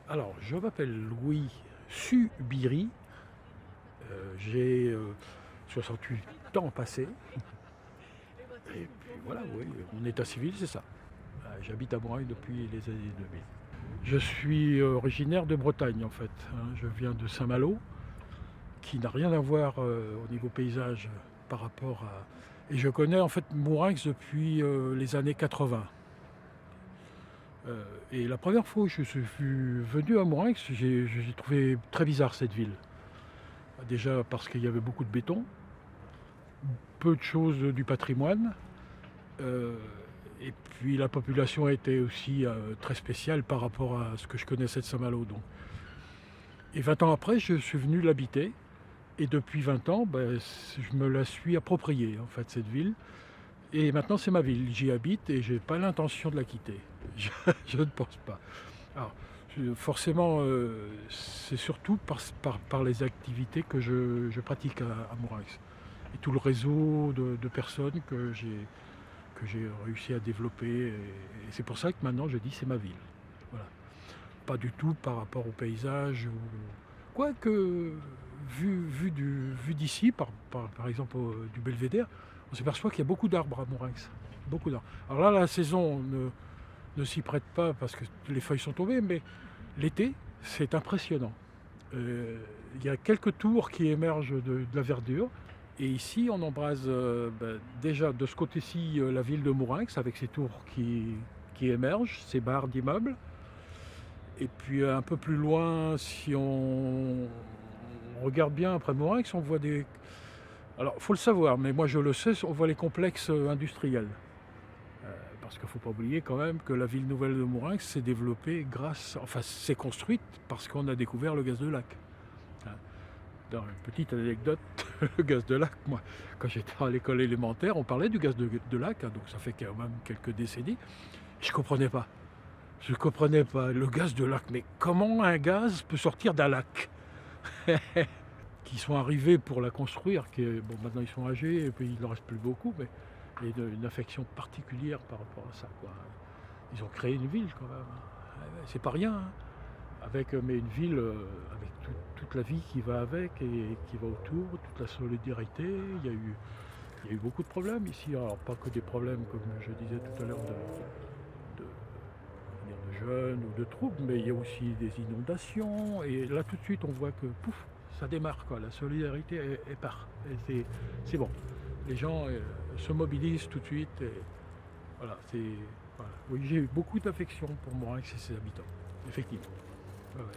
Alors, je m'appelle Louis Subiri, j'ai 68 ans passés, et puis voilà, oui, mon état civil, c'est ça. J'habite à Moreuil depuis les années 2000. Je suis originaire de Bretagne, en fait, hein. Je viens de Saint-Malo, qui n'a rien à voir au niveau paysage par rapport à... Et je connais en fait Mourinx depuis les années 80. Et la première fois où je suis venu à Mourinx, j'ai trouvé très bizarre cette ville. Déjà parce qu'il y avait beaucoup de béton, peu de choses du patrimoine, euh, et puis la population était aussi très spéciale par rapport à ce que je connaissais de Saint-Malo. Donc. Et 20 ans après, je suis venu l'habiter, et depuis 20 ans, ben, je me la suis appropriée, en fait, cette ville. Et maintenant, c'est ma ville, j'y habite et j'ai pas l'intention de la quitter. Je ne pense pas. Alors, forcément, c'est surtout par les activités que je pratique à Mourinx. Et tout le réseau de personnes que j'ai réussi à développer. Et c'est pour ça que maintenant je dis c'est ma ville. Voilà. Pas du tout par rapport au paysage. Quoique, vu d'ici, par exemple du Belvédère, on s'aperçoit qu'il y a beaucoup d'arbres à Mourinx. Beaucoup d'arbres. Alors là, la saison ne s'y prête pas parce que les feuilles sont tombées, mais l'été, c'est impressionnant. Il y a quelques tours qui émergent de la verdure. Et ici, on embrase déjà de ce côté-ci la ville de Mourinx avec ses tours qui émergent, ses barres d'immeubles. Et puis un peu plus loin, si on regarde bien après Mourinx, on voit des... Alors, il faut le savoir, mais moi je le sais, on voit les complexes industriels. Parce qu'il ne faut pas oublier quand même que la ville nouvelle de Mourinx s'est développée s'est construite parce qu'on a découvert le gaz de lac. Dans une petite anecdote, le gaz de lac, moi, quand j'étais à l'école élémentaire, on parlait du gaz de lac, donc ça fait quand même quelques décennies. Je ne comprenais pas. Je ne comprenais pas le gaz de lac. Mais comment un gaz peut sortir d'un lac? Qui sont arrivés pour la construire, bon, maintenant ils sont âgés et puis il ne reste plus beaucoup, mais il y a une affection particulière par rapport à ça, quoi. Ils ont créé une ville quand même. C'est pas rien, hein. Mais une ville avec toute la vie qui va avec et qui va autour, toute la solidarité. Il y a eu beaucoup de problèmes ici. Alors pas que des problèmes, comme je disais tout à l'heure, de jeunes ou de troubles, mais il y a aussi des inondations. Et là tout de suite on voit que pouf, ça démarre, quoi. La solidarité est part. Et c'est bon. Les gens se mobilisent tout de suite. Et voilà, voilà. Oui, j'ai eu beaucoup d'affection pour Mourinx et ses habitants, effectivement. Ouais, ouais.